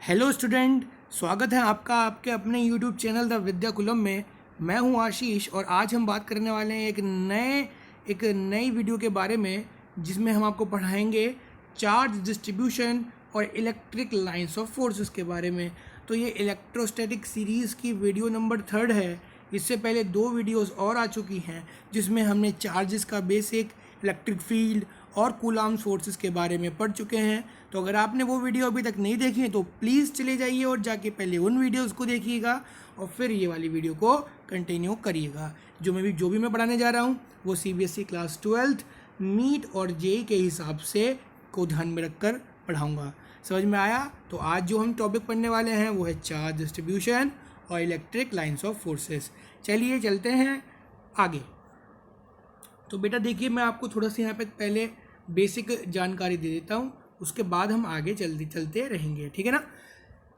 Hello student, स्वागत है आपका आपके अपने यूट्यूब चैनल द विद्याकुलम में। मैं हूं आशीष और आज हम बात करने वाले हैं एक नई वीडियो के बारे में जिसमें हम आपको पढ़ाएंगे चार्ज डिस्ट्रीब्यूशन और इलेक्ट्रिक लाइंस ऑफ फोर्सेस के बारे में। तो ये इलेक्ट्रोस्टैटिक सीरीज़ की वीडियो नंबर 3 है। इससे पहले 2 वीडियोस और आ चुकी हैं जिसमें हमने चार्जेस का बेसिक, इलेक्ट्रिक फील्ड और कूलाम्स फोर्सेस के बारे में पढ़ चुके हैं। तो अगर आपने वो वीडियो अभी तक नहीं देखी है तो प्लीज़ चले जाइए और जाके पहले उन वीडियोस को देखिएगा और फिर ये वाली वीडियो को कंटिन्यू करिएगा। जो भी मैं पढ़ाने जा रहा हूँ वो CBSE क्लास 12th नीट और जेई के हिसाब से को ध्यान में रखकर पढ़ाऊँगा। समझ में आया? तो आज जो हम टॉपिक पढ़ने वाले हैं वो है चार्ज डिस्ट्रीब्यूशन और इलेक्ट्रिक लाइंस ऑफ फोर्सेस। चलिए चलते हैं आगे। तो बेटा देखिए, मैं आपको थोड़ा सा यहाँ पे पहले बेसिक जानकारी दे देता हूँ, उसके बाद हम आगे चलते रहेंगे, ठीक है ना।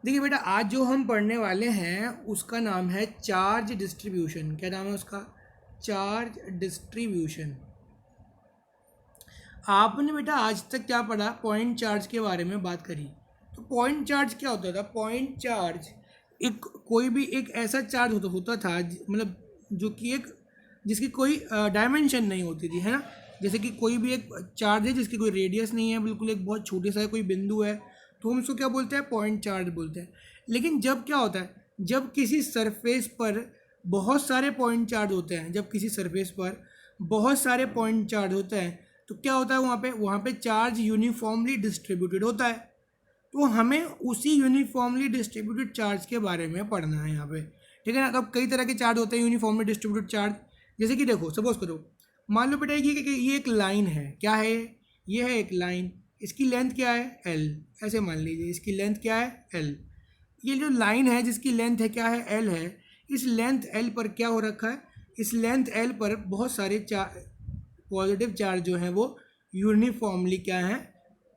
देखिए बेटा, आज जो हम पढ़ने वाले हैं उसका नाम है चार्ज डिस्ट्रीब्यूशन। क्या नाम है उसका? Charge distribution. आपने बेटा आज तक क्या पढ़ा? पॉइंट चार्ज के बारे में बात करी। तो पॉइंट चार्ज क्या होता था? पॉइंट चार्ज कोई भी एक ऐसा चार्ज होता था, मतलब जो कि जिसकी कोई डायमेंशन नहीं होती थी, है ना। जैसे कि कोई भी एक चार्ज है जिसकी कोई रेडियस नहीं है, बिल्कुल एक बहुत छोटे सा कोई बिंदु है, तो हम उसको क्या बोलते हैं? पॉइंट चार्ज बोलते हैं। लेकिन जब क्या होता है, जब किसी सरफेस पर बहुत सारे पॉइंट चार्ज होते हैं, जब किसी सरफेस पर बहुत सारे पॉइंट चार्ज होते हैं तो क्या होता है? वहाँ पे चार्ज यूनिफॉर्मली डिस्ट्रीब्यूटेड होता है। तो हमें उसी यूनिफॉर्मली डिस्ट्रीब्यूटेड चार्ज के बारे में पढ़ना है यहाँ पे, ठीक है ना। तो अब कई तरह के चार्ज होते हैं यूनिफॉर्मली डिस्ट्रीब्यूटेड चार्ज। जैसे कि देखो, सपोज करो, मान लो बेटा ये एक लाइन है। क्या है ये? है एक लाइन। इसकी लेंथ क्या है? L। ऐसे मान लीजिए इसकी लेंथ क्या है? L। ये जो लाइन है जिसकी लेंथ है क्या है? L है। इस लेंथ L पर क्या हो रखा है? इस लेंथ L पर बहुत सारे पॉजिटिव चार्ज जो हैं वो यूनिफॉर्मली क्या हैं?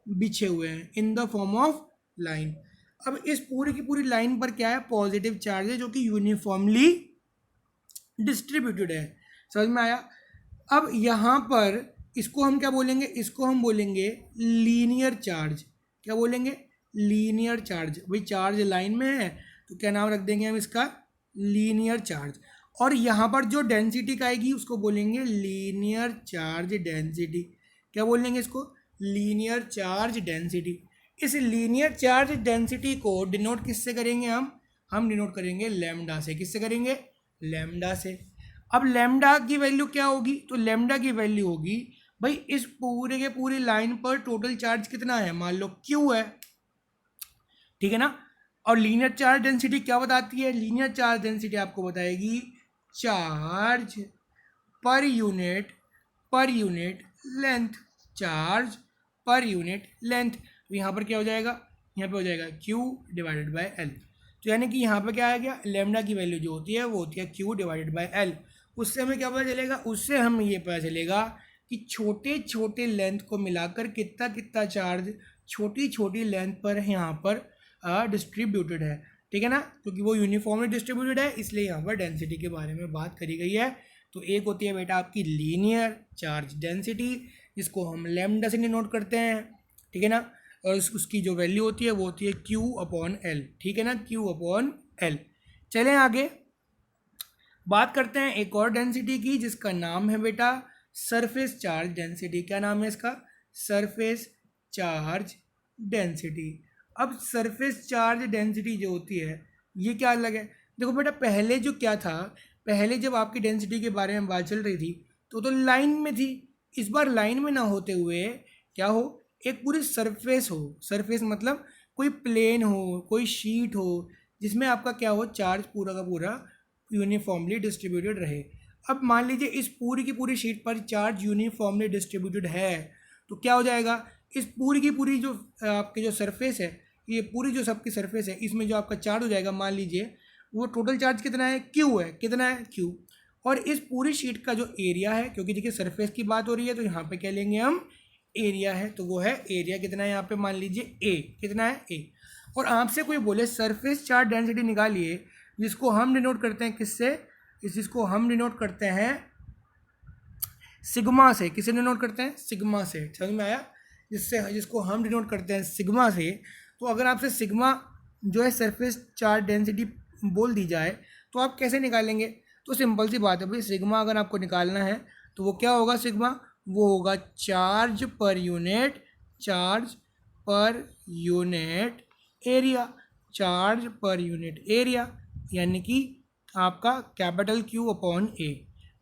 बिछे हुए हैं in the form of line. अब इस पूरी की पूरी लाइन पर क्या है? पॉजिटिव चार्ज है जो कि यूनिफॉर्मली डिस्ट्रीब्यूटेड है। समझ में आया? अब यहाँ पर इसको हम क्या बोलेंगे? इसको हम बोलेंगे लीनियर चार्ज। क्या बोलेंगे? Linear charge. भाई चार्ज लाइन में है तो क्या नाम रख देंगे हम इसका? Linear charge. और यहाँ पर जो डेंसिटी का आएगी उसको बोलेंगे लीनियर चार्ज डेंसिटी। क्या बोलेंगे इसको? Linear charge density. इस लीनियर चार्ज डेंसिटी को डिनोट किससे करेंगे हम डिनोट करेंगे लैम्डा से। किससे करेंगे? लैम्डा से। अब लैम्डा की वैल्यू क्या होगी? तो लैम्डा की वैल्यू होगी, भाई इस पूरे के पूरी लाइन पर टोटल चार्ज कितना है? मान लो Q है, ठीक है ना। और लीनियर चार्ज डेंसिटी क्या बताती है? लीनियर चार्ज डेंसिटी आपको बताएगी charge per unit length. Charge per unit length. तो यहाँ पर क्या हो जाएगा? यहाँ पे हो जाएगा Q डिवाइडेड बाय L। तो यानी कि यहाँ पे क्या आ गया? लेमडा की वैल्यू जो होती है वो होती है Q डिवाइडेड बाय L। उससे हमें क्या पता चलेगा? उससे हमें ये पता चलेगा कि छोटे छोटे लेंथ को मिलाकर कितना कितना चार्ज छोटी छोटी लेंथ पर यहाँ पर डिस्ट्रीब्यूटेड है, ठीक है ना। क्योंकि वो यूनिफॉर्मली डिस्ट्रीब्यूटेड है इसलिए यहाँ पर डेंसिटी के बारे में बात करी गई है। तो एक होती है बेटा आपकी लीनियर चार्ज डेंसिटी जिसको हम लैम्डा से डिनोट करते हैं, ठीक है ना। और उसकी जो वैल्यू होती है वो होती है Q/L, ठीक है ना। Q/L। चलें आगे बात करते हैं एक और डेंसिटी की जिसका नाम है बेटा सरफेस चार्ज डेंसिटी। क्या नाम है इसका? Surface charge density. अब सरफेस चार्ज डेंसिटी जो होती है ये क्या अलग है? देखो बेटा, पहले जो क्या था, पहले जब आपकी डेंसिटी के बारे में बात चल रही थी तो लाइन में थी। इस बार लाइन में ना होते हुए क्या हो? एक पूरी सरफेस हो। सरफेस मतलब कोई प्लेन हो, कोई शीट हो जिसमें आपका क्या हो? चार्ज पूरा का पूरा यूनिफॉर्मली डिस्ट्रीब्यूटेड रहे। अब मान लीजिए इस पूरी की पूरी शीट पर चार्ज यूनिफॉर्मली डिस्ट्रीब्यूटेड है तो क्या हो जाएगा? इस पूरी की पूरी जो आपकी जो सरफेस है, ये पूरी जो सबकी सरफेस है, इसमें जो आपका चार्ज हो जाएगा, मान लीजिए वो टोटल चार्ज कितना है? Q है। कितना है? Q। और इस पूरी शीट का जो एरिया है, क्योंकि देखिए सरफेस की बात हो रही है तो यहाँ पे क्या लेंगे हम? एरिया है। तो वो है एरिया कितना है यहाँ पे? मान लीजिए A। कितना है? A। और आपसे कोई बोले सरफेस चार्ज डेंसिटी निकालिए, जिसको हम डिनोट करते हैं किससे? जिसको हम डिनोट करते हैं सिग्मा से। किससे डिनोट करते हैं? सिग्मा से। समझ में आया? जिसको हम डिनोट करते हैं सिग्मा से। तो अगर आपसे सिग्मा जो है सरफेस चार्ज डेंसिटी बोल दी जाए तो आप कैसे निकालेंगे? तो सिंपल सी बात है भाई, सिग्मा अगर आपको निकालना है तो वो क्या होगा? सिग्मा वो होगा charge per unit, charge per unit area, charge per unit area, यानी कि आपका कैपिटल क्यू अपॉन ए।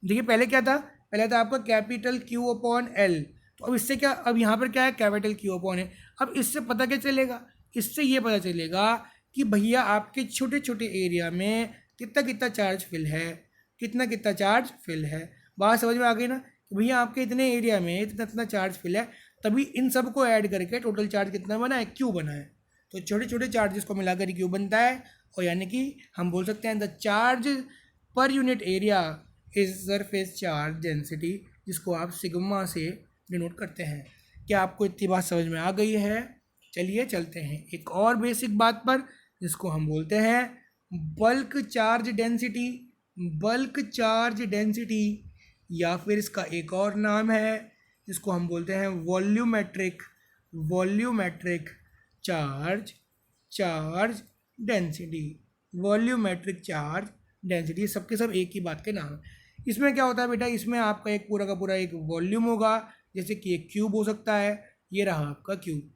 देखिए पहले क्या था? पहले था आपका कैपिटल क्यू अपॉन एल। तो अब इससे क्या, अब यहाँ पर क्या है? कैपिटल क्यू अपॉन ए। अब इससे पता क्या चलेगा? इससे ये पता चलेगा कि भैया आपके छोटे छोटे एरिया में कितना कितना चार्ज फिल है, कितना कितना चार्ज फिल है। बात समझ में आ गई ना कि भैया आपके इतने एरिया में इतना इतना चार्ज फिल है, तभी इन सब को ऐड करके टोटल चार्ज कितना बना है? क्यू बना है। तो छोटे छोटे चार्जेस को मिलाकर क्यू बनता है, और यानी कि हम बोल सकते हैं the charge per unit area is surface charge density, जिसको आप सिग्मा से डिनोट करते हैं। क्या आपको इतनी बात समझ में आ गई है? चलिए चलते हैं एक और बेसिक बात पर, जिसको हम बोलते हैं bulk charge density. Bulk charge density, या फिर इसका एक और नाम है जिसको हम बोलते हैं volumetric, volumetric charge, charge density, volumetric charge density, सबके सब एक ही बात के नाम है। इसमें क्या होता है बेटा? इसमें आपका एक पूरा का पूरा एक वॉल्यूम होगा, जैसे कि एक क्यूब हो सकता है, ये रहा आपका क्यूब।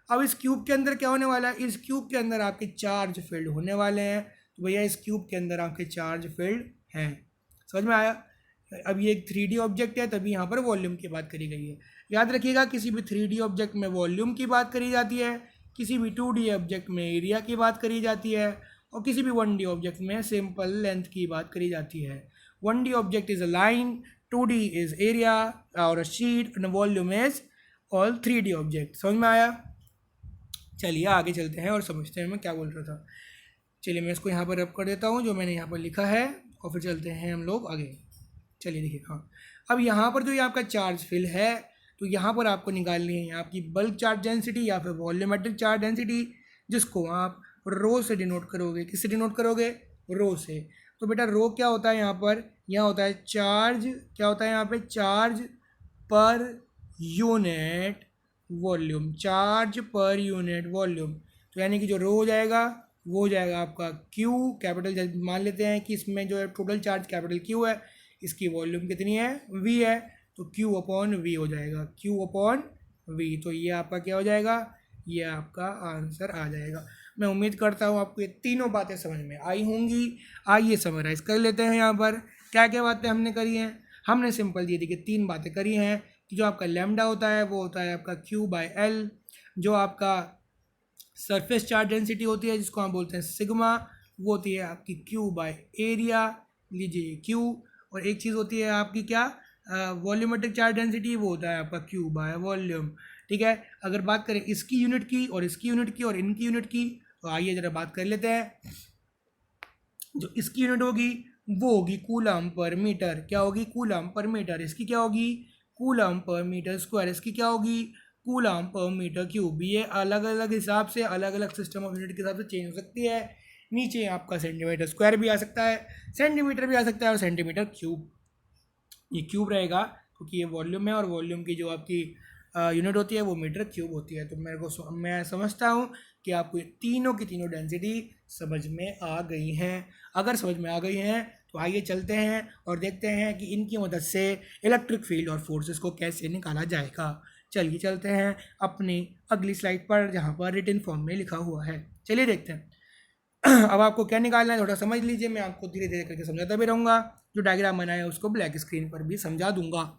अब इस क्यूब के अंदर क्या होने वाला है? इस क्यूब के अंदर आपके चार्ज फील्ड होने वाले हैं। तो भैया इस क्यूब के अंदर आपके चार्ज फील्ड हैं। समझ में आया? अब ये एक 3D ऑब्जेक्ट है, तभी यहाँ पर वॉल्यूम की बात करी गई है। याद रखिएगा, किसी भी 3D ऑब्जेक्ट में वॉल्यूम की बात करी जाती है, किसी भी 2D ऑब्जेक्ट में एरिया की बात करी जाती है, और किसी भी 1D ऑब्जेक्ट में सिंपल लेंथ की बात करी जाती है। 1D object is a line, 2D is area और a sheet, and volume is all 3D object. समझ में आया? चलिए आगे चलते हैं और समझते हैं मैं क्या बोल रहा था। चलिए मैं इसको यहाँ पर रब कर देता हूँ जो मैंने यहाँ पर लिखा है, और फिर चलते हैं हम लोग आगे। चलिए देखिए, हाँ अब यहाँ पर जो ये आपका चार्ज फिल है, तो यहाँ पर आपको निकालनी है आपकी बल्क चार्ज डेंसिटी या फिर वॉल्यूमेट्रिक चार्ज डेंसिटी, जिसको आप रो से डिनोट करोगे। किससे डिनोट करोगे? रो से। तो बेटा रो क्या होता है यहाँ पर? यहाँ होता है चार्ज, क्या होता है यहाँ पे? Charge per unit volume, charge per unit volume. तो यानी कि जो रो हो जाएगा वो हो जाएगा आपका क्यू, कैपिटल मान लेते हैं कि इसमें जो है टोटल चार्ज कैपिटल क्यू है, इसकी वॉल्यूम कितनी है? वी है, तो क्यू अपॉन वी हो जाएगा, क्यू अपॉन वी। तो ये आपका क्या हो जाएगा? ये आपका आंसर आ जाएगा। मैं उम्मीद करता हूँ आपको ये तीनों बातें समझ में आई होंगी। आइए समराइज़ कर लेते हैं यहाँ पर क्या क्या बातें हमने करी हैं। हमने सिंपल ये देखिए 3 बातें करी हैं कि जो आपका लैम्डा होता है वो होता है आपका क्यू बाय एल, जो आपका सरफेस चार्ज डेंसिटी होती है जिसको हम बोलते हैं सिग्मा, वो होती है आपकी क्यू बाय एरिया, लीजिए क्यू। और एक चीज़ होती है आपकी क्या? वॉल्यूमेट्रिक चार्ज डेंसिटी, वो होता है आपका क्यू बाय वॉल्यूम। ठीक है, अगर बात करें इसकी यूनिट की और इसकी यूनिट की और इनकी यूनिट की, तो आइए ज़रा बात कर लेते हैं। जो इसकी यूनिट होगी वो होगी कूलम पर मीटर। क्या होगी? Coulomb per metre. इसकी क्या होगी? Coulomb per metre square. इसकी क्या होगी? Coulomb per metre cube. ये अलग अलग हिसाब से, अलग अलग सिस्टम ऑफ यूनिट के हिसाब से चेंज हो सकती है। नीचे आपका सेंटीमीटर स्क्वायर भी आ सकता है, सेंटीमीटर भी आ सकता है, और सेंटीमीटर क्यूब। ये क्यूब रहेगा क्योंकि ये वॉल्यूम है, और वॉल्यूम की जो आपकी यूनिट होती है वो मीटर क्यूब होती है। तो मैं समझता हूँ कि आपको ये तीनों की तीनों डेंसिटी समझ में आ गई हैं। अगर समझ में आ गई हैं तो आइए चलते हैं और देखते हैं कि इनकी मदद से इलेक्ट्रिक फील्ड और फोर्सेस को कैसे निकाला जाएगा। चलिए चलते हैं अपनी अगली स्लाइड पर, जहाँ पर रिटन फॉर्म में लिखा हुआ है। चलिए देखते हैं। अब आपको क्या निकालना है थोड़ा समझ लीजिए, मैं आपको धीरे धीरे करके समझाता भी रहूँगा। जो डायग्राम बनाया है उसको ब्लैक स्क्रीन पर भी समझा दूंगा।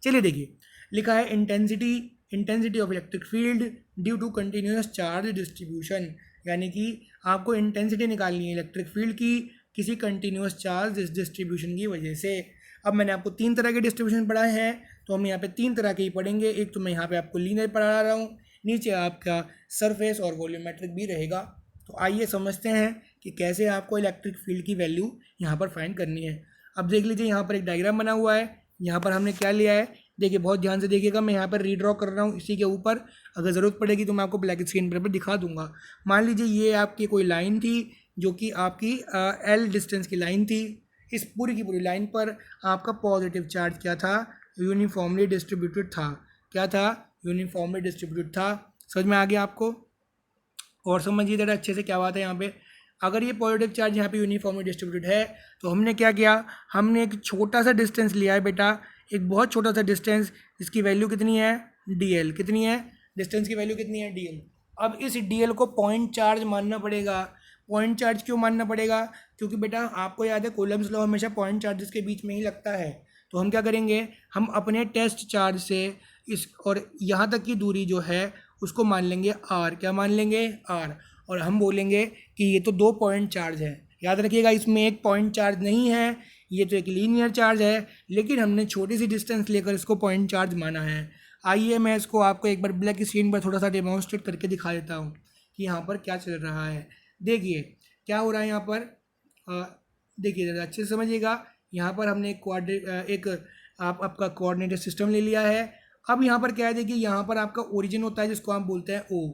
चलिए देखिए, लिखा है intensity, intensity of electric field due to continuous charge distribution. यानी कि आपको इंटेंसिटी निकालनी है इलेक्ट्रिक फील्ड की किसी कंटिन्यूस चार्ज डिस्ट्रीब्यूशन की वजह से। अब मैंने आपको 3 तरह के डिस्ट्रीब्यूशन पढ़ाए हैं, तो हम यहाँ पे 3 तरह के ही पढ़ेंगे। एक तो मैं यहाँ पे आपको लीनियर पढ़ा रहा हूँ, नीचे आपका सरफेस और वॉल्यूमेट्रिक भी रहेगा। तो आइए समझते हैं कि कैसे आपको इलेक्ट्रिक फील्ड की वैल्यू यहाँ पर फाइंड करनी है। अब देख लीजिए, यहाँ पर एक डायग्राम बना हुआ है। यहाँ पर हमने क्या लिया है, देखिए बहुत ध्यान से देखिएगा। मैं यहाँ पर रीड्रॉ कर रहा हूँ इसी के ऊपर, अगर ज़रूरत पड़ेगी तो मैं आपको ब्लैक स्क्रीन पर दिखा दूंगा। मान लीजिए ये आपकी कोई लाइन थी जो कि आपकी एल डिस्टेंस की लाइन थी। इस पूरी की पूरी लाइन पर आपका पॉजिटिव चार्ज क्या था? यूनिफॉर्मली डिस्ट्रीब्यूटेड था। क्या था? यूनिफॉर्मली डिस्ट्रीब्यूटेड था। समझ में आ गया आपको? और समझिए ज़रा अच्छे से क्या बात है यहाँ पे। अगर ये पॉजिटिव चार्ज यहाँ पे यूनिफॉर्मली डिस्ट्रीब्यूटेड है तो हमने क्या किया, हमने एक छोटा सा डिस्टेंस लिया है बेटा, एक बहुत छोटा सा डिस्टेंस जिसकी वैल्यू कितनी है dl, कितनी है डिस्टेंस की वैल्यू कितनी है dl। अब इस dl को पॉइंट चार्ज मानना पड़ेगा। पॉइंट चार्ज क्यों मानना पड़ेगा, क्योंकि बेटा आपको याद है कूलम्स लॉ हमेशा पॉइंट चार्जेस के बीच में ही लगता है। तो हम क्या करेंगे, हम अपने टेस्ट चार्ज से इस और यहाँ तक की दूरी जो है उसको मान लेंगे r, क्या मान लेंगे r, और हम बोलेंगे कि ये तो 2 पॉइंट चार्ज है। याद रखिएगा इसमें एक पॉइंट चार्ज नहीं है, ये तो एक लीनियर चार्ज है, लेकिन हमने छोटी सी डिस्टेंस लेकर इसको पॉइंट चार्ज माना है। आइए मैं इसको आपको एक बार ब्लैक स्क्रीन पर थोड़ा सा डेमोन्स्ट्रेट करके दिखा देता हूँ कि यहाँ पर क्या चल रहा है। देखिए क्या हो रहा है यहाँ पर, देखिए ज़रा अच्छे से समझिएगा। यहाँ पर हमने एक आपका कोऑर्डिनेट सिस्टम ले लिया है। अब यहाँ पर क्या है, देखिए यहाँ पर आपका ओरिजिन होता है जिसको हम बोलते हैं ओ।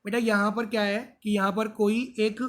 बेटा यहाँ पर क्या है कि यहाँ पर कोई एक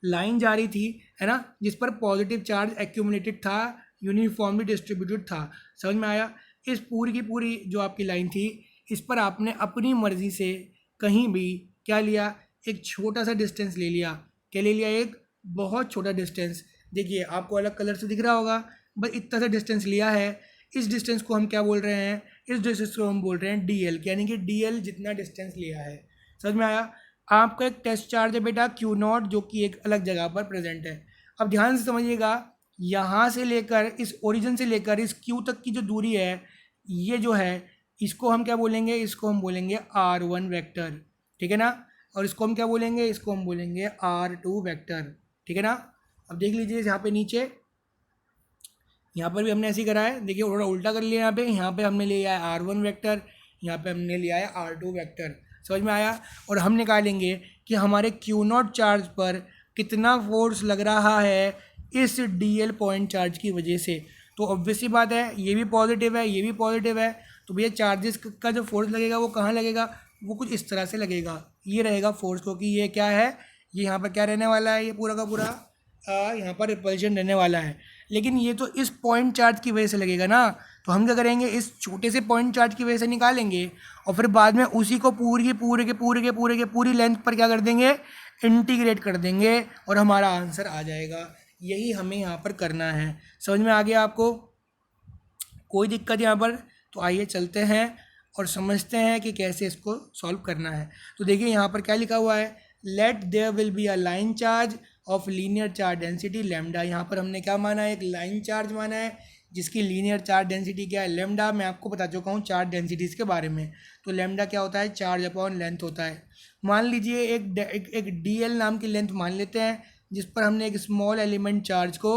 लाइन जा रही थी, है ना, जिस पर पॉजिटिव चार्ज एक्यूमुलेटेड था, यूनिफॉर्मली डिस्ट्रीब्यूटेड था। समझ में आया। इस पूरी की पूरी जो आपकी लाइन थी, इस पर आपने अपनी मर्जी से कहीं भी क्या लिया, एक छोटा सा डिस्टेंस ले लिया। क्या ले लिया, एक बहुत छोटा डिस्टेंस। देखिए आपको अलग कलर से दिख रहा होगा, बस इतना सा डिस्टेंस लिया है। इस डिस्टेंस को हम क्या बोल रहे हैं, इस डिस्टेंस को हम बोल रहे हैं डी एल, यानी कि डी एल जितना डिस्टेंस लिया है। समझ में आया। आपका एक टेस्ट चार्ज है बेटा क्यू नॉट, जो कि एक अलग जगह पर प्रेजेंट है। अब ध्यान से समझिएगा, यहाँ से लेकर इस ओरिजिन से लेकर इस क्यू तक की जो दूरी है, ये जो है इसको हम क्या बोलेंगे, इसको हम बोलेंगे r1 वेक्टर, ठीक है ना। और इसको हम क्या बोलेंगे, इसको हम बोलेंगे r2 वेक्टर, ठीक है ना। अब देख लीजिए यहाँ पे नीचे, यहाँ पर भी हमने ऐसे ही करा है। देखिए थोड़ा उल्टा कर लिया, यहाँ पे हमने लिया है r1 वेक्टर, यहाँ पे हमने लिया है r2 वेक्टर। समझ में आया। और हम निकालेंगे कि हमारे क्यू नॉट चार्ज पर कितना फोर्स लग रहा है इस dl पॉइंट चार्ज की वजह से। तो ऑब्वियसली बात है, ये भी पॉजिटिव है, ये भी पॉजिटिव है, तो भैया चार्जेस का जो फोर्स लगेगा वो कहाँ लगेगा, वो कुछ इस तरह से लगेगा, ये रहेगा फोर्स, क्योंकि ये क्या है, ये यहाँ पर क्या रहने वाला है, ये पूरा का पूरा यहाँ पर रिपल्शन रहने वाला है। लेकिन ये तो इस पॉइंट चार्ज की वजह से लगेगा ना, तो हम क्या करेंगे, इस छोटे से पॉइंट चार्ज की वजह से निकालेंगे और फिर बाद में उसी को पूरी लेंथ पर क्या कर देंगे, इंटीग्रेट कर देंगे और हमारा आंसर आ जाएगा। यही हमें यहाँ पर करना है। समझ में आ गया आपको, कोई दिक्कत यहाँ पर। तो आइए चलते हैं और समझते हैं कि कैसे इसको सॉल्व करना है। तो देखिए यहाँ पर क्या लिखा हुआ है, let there will be a line charge of linear charge density lambda. यहाँ पर हमने क्या माना है, एक लाइन चार्ज माना है जिसकी लीनियर चार्ज डेंसिटी क्या है, लैम्डा। मैं आपको बता चुका हूँ चार्ज डेंसिटीज़ के बारे में। तो लैम्डा क्या होता है, चार्ज अपॉन लेंथ होता है। मान लीजिए एक डी एल नाम की लेंथ मान लेते हैं, जिस पर हमने एक स्मॉल एलिमेंट चार्ज को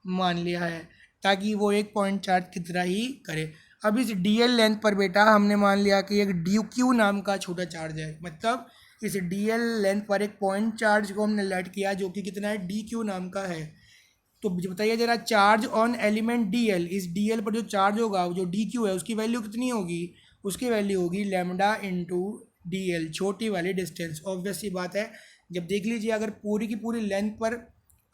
मान लिया है, ताकि वो एक पॉइंट चार्ज की तरह ही करे। अब इस डी एल लेंथ पर बेटा हमने मान लिया कि एक डी क्यू नाम का छोटा चार्ज है, मतलब इस डी एल लेंथ पर एक पॉइंट चार्ज को हमने लेट किया जो कि कितना है, डी क्यू नाम का है। तो बताइए जरा, charge on element D L, इस डी एल पर जो चार्ज होगा, जो डी क्यू है, उसकी वैल्यू कितनी होगी, उसकी वैल्यू होगी लैम्डा इंटू डी एल, छोटी वाली डिस्टेंस। ऑब्वियस सी बात है, जब देख लीजिए अगर पूरी की पूरी लेंथ पर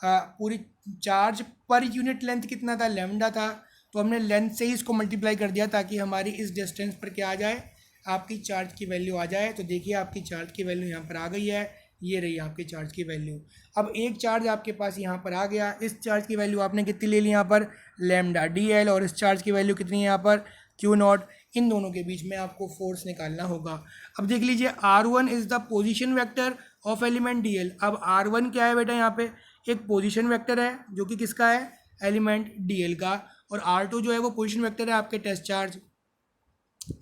पूरी चार्ज पर यूनिट लेंथ कितना था, लैम्डा था, तो हमने लेंथ से ही इसको मल्टीप्लाई कर दिया ताकि हमारी इस डिस्टेंस पर क्या आ जाए, आपकी चार्ज की वैल्यू आ जाए। तो देखिए आपकी चार्ज की वैल्यू यहाँ पर आ गई है, ये रही आपकी चार्ज की वैल्यू। अब एक चार्ज आपके पास यहाँ पर आ गया, इस चार्ज की वैल्यू आपने कितनी ले ली यहाँ पर, लैम्डा डी एल, और इस चार्ज की वैल्यू कितनी है यहाँ पर, क्यू नॉट। इन दोनों के बीच में आपको फोर्स निकालना होगा। अब देख लीजिए r1 is the position vector of element D L. अब r1 क्या है बेटा, यहाँ पे एक पोजीशन वेक्टर है जो कि किसका है, एलिमेंट डी एल का, और r2 जो है वो पोजीशन वेक्टर है आपके टेस्ट चार्ज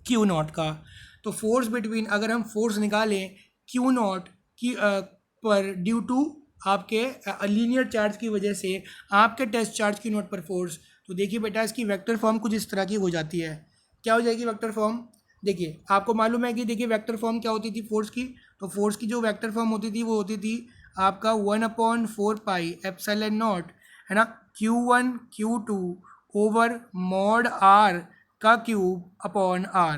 क्यू नॉट का। तो फोर्स बिटवीन, अगर हम फोर्स निकालें क्यू नॉट की पर ड्यू टू आपके लीनियर चार्ज की वजह से आपके टेस्ट चार्ज क्यू नॉट पर फोर्स, तो देखिए बेटा इसकी वेक्टर फॉर्म कुछ इस तरह की हो जाती है। क्या हो जाएगी वेक्टर फॉर्म, देखिए आपको मालूम है कि देखिए वेक्टर फॉर्म क्या होती थी फोर्स की, तो फोर्स की जो वेक्टर फॉर्म होती थी वो होती थी आपका 1/4 पाई एप्सिलॉन नॉट, है ना, Q1 Q2 over mod r का क्यूब अपॉन r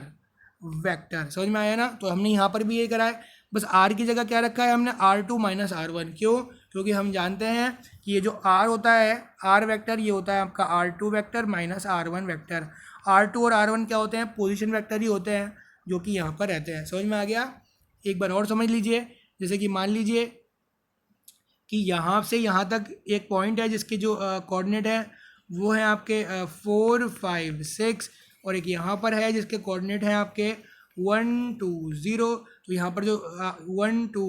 वेक्टर। समझ में आया ना। तो हमने यहाँ पर भी ये करा है, बस r की जगह क्या रखा है हमने, r2 माइनस r1। क्यों, क्योंकि हम जानते हैं कि ये जो r होता है, r वेक्टर, ये होता है आपका r2 vector minus r1 vector. r2 और r1 क्या होते हैं, पोजीशन वेक्टर ही होते हैं जो कि यहाँ पर रहते हैं। समझ में आ गया। एक बार और समझ लीजिए, जैसे कि मान लीजिए कि यहाँ से यहाँ तक एक पॉइंट है जिसके जो कोऑर्डिनेट है वो है आपके 4 5 6, और एक यहाँ पर है जिसके कोऑर्डिनेट है आपके 1 2 0। तो यहाँ पर जो 1 2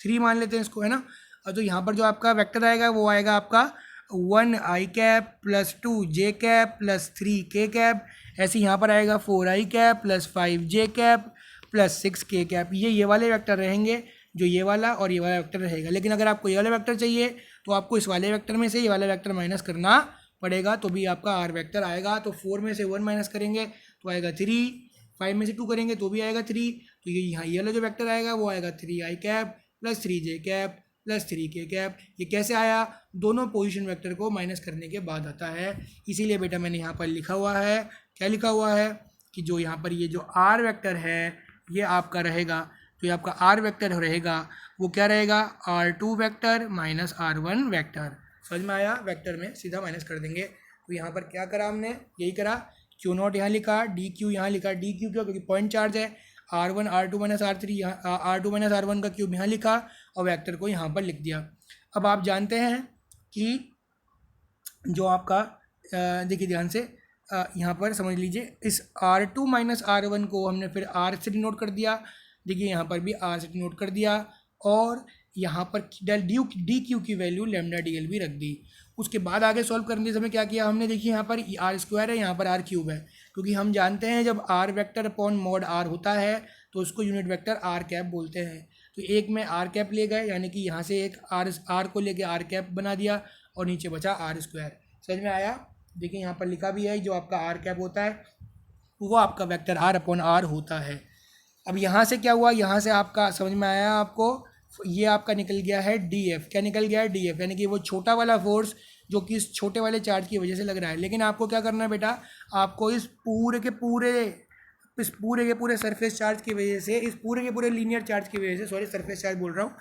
3 मान लेते हैं इसको, है ना। तो यहाँ पर जो आपका वेक्टर आएगा वो आएगा आपका 1 i cap plus 2 j cap plus 3 k cap. ऐसे यहाँ पर आएगा 4 i cap plus 5 j cap plus 6 k cap. ये वाले वेक्टर रहेंगे, जो ये वाला और ये वाला वेक्टर रहेगा। लेकिन अगर आपको ये वाला वेक्टर चाहिए तो आपको इस वाले वेक्टर में से ये वाला वेक्टर माइनस करना पड़ेगा, तो भी आपका आर वेक्टर आएगा। तो 4 में से 1 माइनस करेंगे तो आएगा 3, 5 में से 2 करेंगे तो भी आएगा 3। तो ये यहाँ ये वाला जो वेक्टर आएगा वो आएगा 3 i cap plus 3 j cap plus 3 k cap. ये कैसे आया? दोनों पोजीशन वेक्टर को माइनस करने के बाद आता है। इसीलिए बेटा मैंने यहाँ पर लिखा हुआ है, क्या लिखा हुआ है कि जो यहाँ पर ये जो आर वेक्टर है ये आपका रहेगा, तो ये आपका आर वेक्टर रहेगा वो क्या रहेगा? r2 vector minus r1 vector. समझ में आया? वेक्टर में सीधा माइनस कर देंगे। तो यहाँ पर क्या करा हमने? यही करा, क्यू नॉट यहाँ लिखा, डी क्यू यहाँ लिखा। डी क्यू क्यों? क्योंकि पॉइंट चार्ज है। r1 r2 माइनस r3 यहाँ, r2 माइनस r1 का क्यूब यहाँ लिखा और वेक्टर को यहाँ पर लिख दिया। अब आप जानते हैं कि जो आपका देखिए ध्यान से यहाँ पर समझ लीजिए, इस r2 माइनस r1 को हमने फिर r से डिनोट कर दिया। देखिए यहाँ पर भी r से डिनोट कर दिया और यहाँ पर डी क्यू की वैल्यू लैम्डा डी एल भी रख दी। उसके बाद आगे सॉल्व करने के समय क्या किया हमने? देखिए यहाँ पर आर स्क्वायर है, यहाँ पर आर क्यूब है, क्योंकि हम जानते हैं जब R vector upon mod R होता है तो उसको यूनिट वेक्टर आर कैप बोलते हैं। तो एक में आर कैप ले गए, यानी कि यहाँ से एक आर को लेके आर कैप बना दिया और नीचे बचा आर स्क्वायर। समझ में आया? देखिए यहाँ पर लिखा भी है, जो आपका आर कैप होता है वो आपका वेक्टर आर अपॉन आर होता है। अब यहाँ से क्या हुआ? यहाँ से आपका समझ में आया आपको? ये आपका निकल गया है डी एफ। क्या निकल गया है? डी एफ, यानी कि वो छोटा वाला फोर्स जो कि इस छोटे वाले चार्ज की वजह से लग रहा है। लेकिन आपको क्या करना है बेटा? आपको इस पूरे के पूरे सरफेस चार्ज की वजह से, इस पूरे के पूरे लीनियर चार्ज की वजह से, सॉरी सरफेस चार्ज बोल रहा हूँ,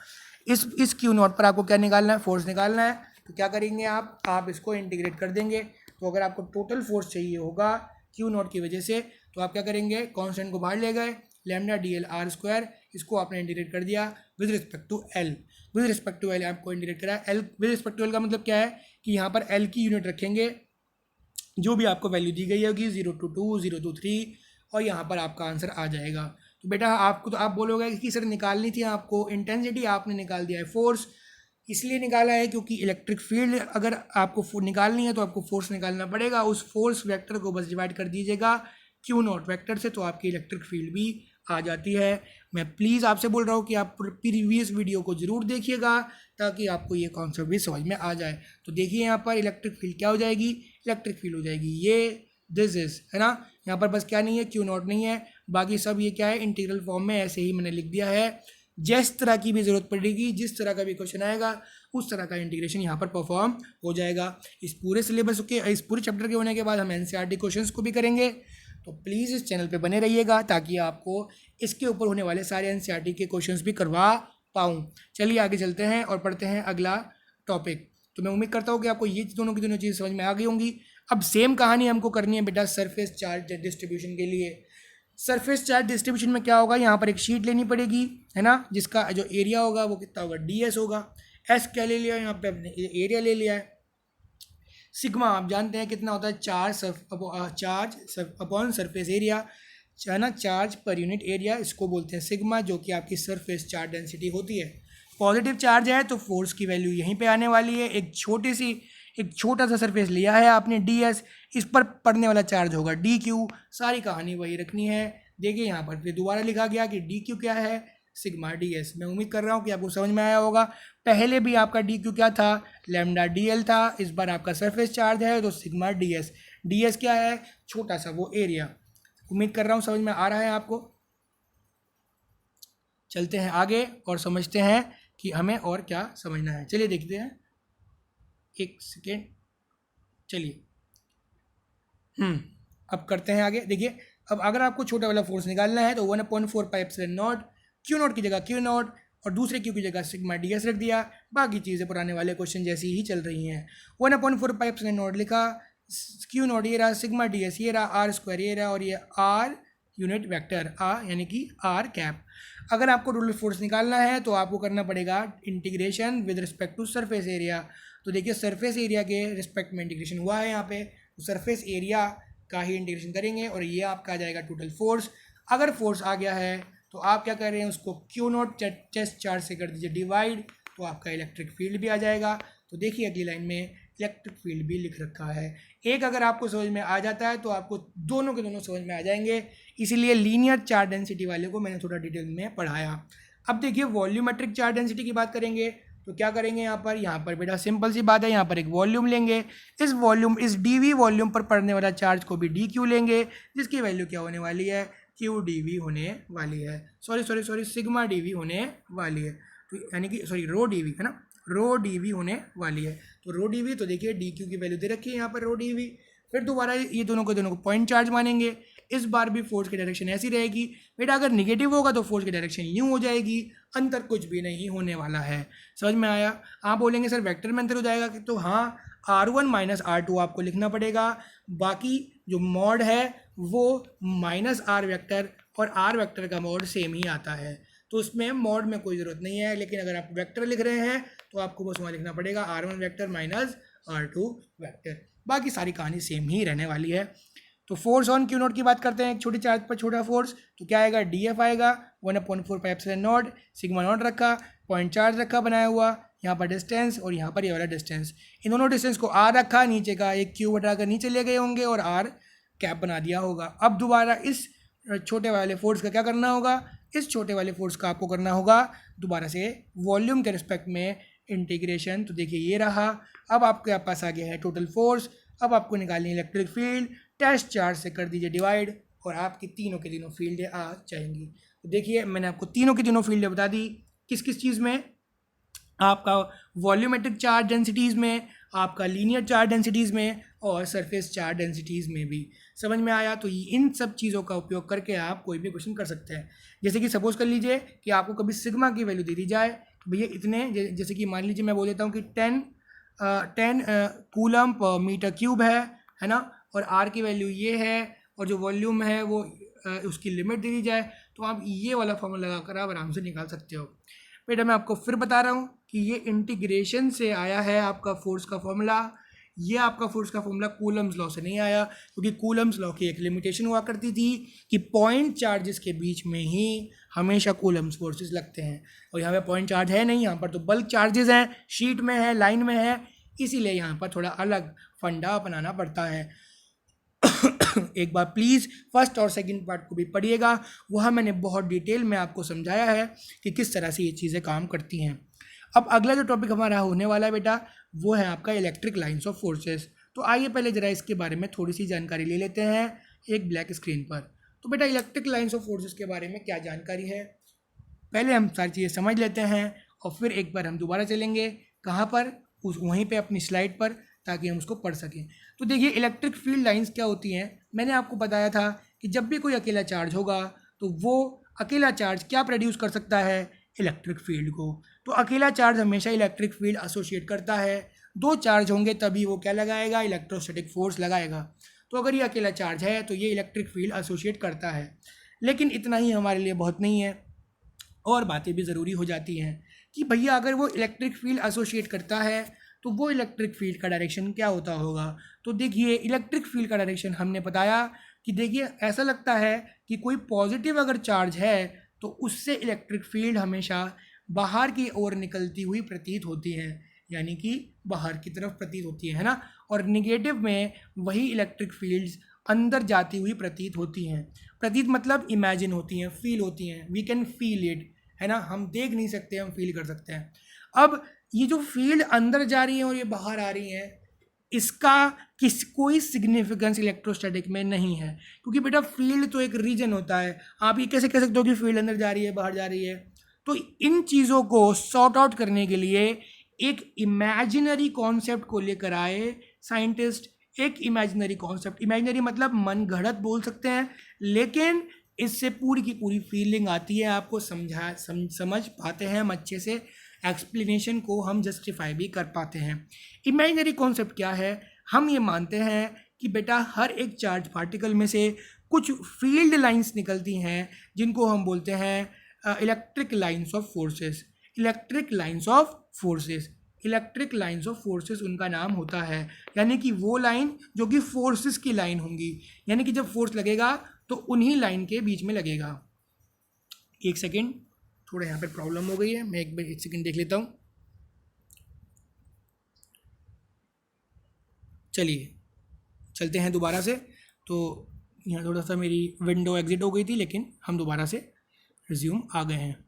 इस क्यू नॉट पर आपको क्या निकालना है? फोर्स निकालना है। तो क्या करेंगे आप इसको इंटीग्रेट कर देंगे। तो अगर आपको टोटल फोर्स चाहिए होगा क्यू नॉट की वजह से तो आप क्या करेंगे? कॉन्स्टेंट को बाहर ले गए, lambda D L R square, इसको आपने इंटीग्रेट कर दिया with respect to L. With respect to L आपको इंटीग्रेट करा। L with respect to L का मतलब क्या है कि यहाँ पर एल की यूनिट रखेंगे, जो भी आपको वैल्यू दी गई होगी 0 to 2, 0 to 3, और यहाँ पर आपका आंसर आ जाएगा। तो बेटा आपको, तो आप बोलोगे कि सर निकालनी थी आपको इंटेंसिटी, आपने निकाल दिया है फोर्स। इसलिए निकाला है क्योंकि इलेक्ट्रिक फील्ड अगर आपको निकालनी है तो आपको फोर्स निकालना पड़ेगा। उस फोर्स वेक्टर को बस डिवाइड कर दीजिएगा क्यू नॉट वेक्टर से, तो आपकी इलेक्ट्रिक फील्ड भी आ जाती है। मैं प्लीज़ आपसे बोल रहा हूँ कि आप प्रीवियस वीडियो को ज़रूर देखिएगा ताकि आपको ये कॉन्सेप्ट भी समझ में आ जाए। तो देखिए यहाँ पर इलेक्ट्रिक फील्ड क्या हो जाएगी? इलेक्ट्रिक फील्ड हो जाएगी ये, दिस इज, है ना। यहाँ पर बस क्या नहीं है? क्यू नॉट नहीं है, बाकी सब ये क्या है? इंटीग्रल फॉर्म में ऐसे ही मैंने लिख दिया है। जिस तरह की भी ज़रूरत पड़ेगी, जिस तरह का भी क्वेश्चन आएगा उस तरह का इंटीग्रेशन यहाँ पर परफॉर्म हो जाएगा। इस पूरे सिलेबस के, इस पूरे चैप्टर के होने के बाद हम एनसीईआरटी क्वेश्चंस को भी करेंगे। तो प्लीज़ इस चैनल पे बने रहिएगा ताकि आपको इसके ऊपर होने वाले सारे एनसीईआरटी के क्वेश्चंस भी करवा पाऊँ। चलिए आगे चलते हैं और पढ़ते हैं अगला टॉपिक। तो मैं उम्मीद करता हूँ कि आपको ये दोनों की दोनों चीज़ समझ में आ गई होंगी। अब सेम कहानी हमको करनी है बेटा सरफेस चार्ज डिस्ट्रीब्यूशन के लिए। सरफेस चार्ज डिस्ट्रीब्यूशन में क्या होगा? यहाँ पर एक शीट लेनी पड़ेगी, है ना, जिसका जो एरिया होगा वो कितना होगा? डी एस होगा। एस क्या ले लिया? यहाँ पे अपने एरिया ले लिया है। सिग्मा आप जानते हैं कितना होता है? चार्ज अपॉन सरफेस एरिया, है ना, चार्ज पर यूनिट एरिया, इसको बोलते हैं सिग्मा, जो कि आपकी सरफेस चार्ज डेंसिटी होती है। पॉजिटिव चार्ज है तो फोर्स की वैल्यू यहीं पे आने वाली है। एक छोटा सा सरफेस लिया है आपने डी एस, इस पर पड़ने वाला चार्ज होगा डी क्यू। सारी कहानी वही रखनी है। देखिए यहाँ पर फिर दोबारा लिखा गया कि डी क्यू क्या है? Sigma D S. मैं उम्मीद कर रहा हूँ कि आपको समझ में आया होगा। पहले भी आपका डी क्यू क्या था? लैम्डा डी एल था। इस बार आपका सरफेस चार्ज है तो sigma D S. D S क्या है? छोटा सा वो एरिया। उम्मीद कर रहा हूँ समझ में आ रहा है आपको। चलते हैं आगे और समझते हैं कि हमें और क्या समझना है। चलिए देखते हैं, एक सेकेंड, चलिए अब करते हैं आगे। देखिए अब अगर आपको छोटा वाला फोर्स निकालना है तो 1/4 pi epsilon not, Q not की जगह क्यू नॉट और दूसरे क्यू की जगह सिग्मा डी एस रख दिया। बाकी चीज़ें पुराने वाले क्वेश्चन जैसी ही चल रही हैं। 1/4 पाई एप्सिलॉन नॉट लिखा, क्यू नॉट ये रहा, सिग्मा डी एस ये रहा, आर स्क्वायर ये रहा और ये आर यूनिट वेक्टर यानी कि आर कैप। अगर आपको टोटल फोर्स निकालना है तो आपको करना पड़ेगा integration with respect to surface area. तो देखिए सरफेस एरिया के रिस्पेक्ट में इंटीग्रेशन हुआ है यहाँ पे, तो सरफेस एरिया का ही इंटीग्रेशन करेंगे और ये आपका आ जाएगा टोटल फोर्स। अगर फोर्स आ गया है तो आप क्या कर रहे हैं, उसको क्यू नॉट चेस्ट चार्ज से कर दीजिए डिवाइड, तो आपका इलेक्ट्रिक फील्ड भी आ जाएगा। तो देखिए अगली लाइन में इलेक्ट्रिक फील्ड भी लिख रखा है। एक अगर आपको समझ में आ जाता है तो आपको दोनों के दोनों समझ में आ जाएंगे, इसीलिए लीनियर चार्ज डेंसिटी वाले को मैंने थोड़ा डिटेल में पढ़ाया। अब देखिए वॉल्यूमेट्रिक चार्ज डेंसिटी की बात करेंगे तो क्या करेंगे यहाँ पर बेटा सिंपल सी बात है, यहाँ पर एक वॉल्यूम लेंगे, इस डीवी वॉल्यूम पर पड़ने वाला चार्ज को भी डी क्यू लेंगे, जिसकी वैल्यू क्या होने वाली है, क्यू डी वी होने वाली है, सॉरी सिग्मा डी वी होने वाली है। तो यानी कि रो डी वी है ना, रो डी वी होने वाली है। तो रो डी वी, तो देखिए डी क्यू की वैल्यू दे रखी है यहाँ पर रो डी वी। फिर दोबारा ये दोनों को पॉइंट चार्ज मानेंगे, इस बार भी फोर्स की डायरेक्शन ऐसी रहेगी बेटा, अगर निगेटिव होगा तो फोर्स की डायरेक्शन यूँ हो जाएगी, अंतर कुछ भी नहीं होने वाला है। समझ में आया? आप बोलेंगे सर वेक्टर में अंतर हो जाएगा कि, तो हाँ R1 माइनस R2 आपको लिखना पड़ेगा, बाकी जो मॉड है वो माइनस आर वेक्टर और आर वेक्टर का मॉड सेम ही आता है, तो उसमें मॉड में कोई ज़रूरत नहीं है। लेकिन अगर आप वेक्टर लिख रहे हैं तो आपको बस वहाँ लिखना पड़ेगा R1 vector minus R2 vector, बाकी सारी कहानी सेम ही रहने वाली है। तो फोर्स ऑन क्यू नॉट की बात करते हैं, एक छोटी चार्ज पर छोटा फोर्स, तो क्या आएगा, डी एफ आएगा 1/4 pi epsilon not, sigma not रखा, पॉइंट चार्ज रखा बनाया हुआ, यहाँ पर डिस्टेंस और यहाँ पर ये वाला डिस्टेंस, इन दोनों डिस्टेंस को आर रखा, नीचे का एक क्यू हटाकर नीचे ले गए होंगे और आर कैप बना दिया होगा। अब दोबारा इस छोटे वाले फोर्स का क्या करना होगा, इस छोटे वाले फोर्स का आपको करना होगा दोबारा से वॉल्यूम के रिस्पेक्ट में इंटीग्रेशन। तो देखिए ये रहा, अब आपके पास आ गया है टोटल फोर्स। अब आपको निकालनी है इलेक्ट्रिक फील्ड, टेस्ट चार्ज से कर दीजिए डिवाइड और आपकी तीनों के तीनों फील्डें आ जाएंगी। तो देखिए मैंने आपको तीनों की तीनों फील्डें बता दी, किस किस चीज़ में, आपका वॉल्यूमेट्रिक चार्ज डेंसिटीज़ में, आपका लीनियर चार्ज डेंसिटीज़ में और सरफेस चार्ज डेंसिटीज़ में भी। समझ में आया? तो इन सब चीज़ों का उपयोग करके आप कोई भी क्वेश्चन कर सकते हैं। जैसे कि सपोज कर लीजिए कि आपको कभी सिग्मा की वैल्यू दे दी जाए, भैया इतने, जैसे कि मान लीजिए मैं बोल देता हूँ कि 10 कूलम पर मीटर क्यूब है ना, और आर की वैल्यू ये है और जो वॉल्यूम है वो उसकी लिमिट दे दी जाए, तो आप ये वाला फॉर्मूला लगाकर आप आराम से निकाल सकते हो। बेटा मैं आपको फिर बता रहा हूँ कि ये इंटीग्रेशन से आया है आपका फोर्स का फॉर्मूला, ये आपका फोर्स का फॉर्मूला कूलम्स लॉ से नहीं आया, क्योंकि कूलम्स लॉ की एक लिमिटेशन हुआ करती थी कि पॉइंट चार्जेस के बीच में ही हमेशा कूलम्स फोर्सेस लगते हैं, और यहाँ पे पॉइंट चार्ज है नहीं, यहाँ पर तो बल्क चार्जेस हैं, शीट में है, लाइन में है, इसीलिए यहाँ पर थोड़ा अलग फंडा अपनाना पड़ता है। एक बार प्लीज़ फर्स्ट और सेकंड पार्ट को भी पढ़िएगा, वहाँ मैंने बहुत डिटेल में आपको समझाया है कि किस तरह से ये चीज़ें काम करती हैं। अब अगला जो टॉपिक हमारा होने वाला है बेटा, वो है आपका इलेक्ट्रिक लाइंस ऑफ फोर्सेस। तो आइए पहले ज़रा इसके बारे में थोड़ी सी जानकारी ले लेते हैं एक ब्लैक स्क्रीन पर। तो बेटा इलेक्ट्रिक लाइंस ऑफ फोर्सेस के बारे में क्या जानकारी है, पहले हम सारी चीज़ें समझ लेते हैं और फिर एक बार हम दोबारा चलेंगे कहाँ पर, वहीं पर अपनी स्लाइड पर, ताकि हम उसको पढ़ सकें। तो देखिए इलेक्ट्रिक फील्ड लाइंस क्या होती हैं, मैंने आपको बताया था कि जब भी कोई अकेला चार्ज होगा तो वो अकेला चार्ज क्या प्रोड्यूस कर सकता है, इलेक्ट्रिक फील्ड को। तो अकेला चार्ज हमेशा इलेक्ट्रिक फील्ड एसोसिएट करता है, दो चार्ज होंगे तभी वो क्या लगाएगा, इलेक्ट्रोस्टैटिक फोर्स लगाएगा। तो अगर ये अकेला चार्ज है तो ये इलेक्ट्रिक फील्ड एसोसिएट करता है। लेकिन इतना ही हमारे लिए बहुत नहीं है, और बातें भी ज़रूरी हो जाती हैं कि भैया अगर वो इलेक्ट्रिक फील्ड एसोसिएट करता है तो वो इलेक्ट्रिक फील्ड का डायरेक्शन क्या होता होगा। तो देखिए इलेक्ट्रिक फील्ड का डायरेक्शन हमने बताया कि देखिए ऐसा लगता है कि कोई पॉजिटिव अगर चार्ज है तो उससे इलेक्ट्रिक फील्ड हमेशा बाहर की ओर निकलती हुई प्रतीत होती है, यानी कि बाहर की तरफ प्रतीत होती है ना, और निगेटिव में वही इलेक्ट्रिक फील्ड्स अंदर जाती हुई प्रतीत होती हैं। प्रतीत मतलब इमेजिन होती हैं, फील होती हैं, वी कैन फील इट, है ना, हम देख नहीं सकते, हम फील कर सकते हैं। अब ये जो फील्ड अंदर जा रही है और ये बाहर आ रही है, इसका कोई सिग्निफिकेंस इलेक्ट्रोस्टैटिक में नहीं है, क्योंकि बेटा फील्ड तो एक रीजन होता है, आप ये कैसे कह सकते हो कि फील्ड अंदर जा रही है बाहर जा रही है। तो इन चीज़ों को सॉर्ट आउट करने के लिए एक इमेजिनरी कॉन्सेप्ट को लेकर आए साइंटिस्ट, एक इमेजिनरी कॉन्सेप्ट, इमेजिनरी मतलब मन गढ़ंत बोल सकते हैं, लेकिन इससे पूरी की पूरी फीलिंग आती है, आपको समझ पाते हैं हम अच्छे से, एक्सप्लेनेशन को हम जस्टिफाई भी कर पाते हैं। इमेजिनरी कॉन्सेप्ट क्या है, हम ये मानते हैं कि बेटा हर एक चार्ज पार्टिकल में से कुछ फील्ड लाइंस निकलती हैं जिनको हम बोलते हैं electric lines of forces. Electric lines of forces, electric lines of forces उनका नाम होता है, यानी कि वो लाइन जो कि फोर्सेस की लाइन होंगी, यानी कि जब फोर्स लगेगा तो उन्हीं लाइन के बीच में लगेगा। एक सेकेंड, थोड़ा यहाँ पे प्रॉब्लम हो गई है, मैं एक सेकेंड देख लेता हूँ। चलिए चलते हैं दोबारा से। तो यहाँ थोड़ा सा मेरी विंडो एग्जिट हो गई थी, लेकिन हम दोबारा से रिज्यूम आ गए हैं।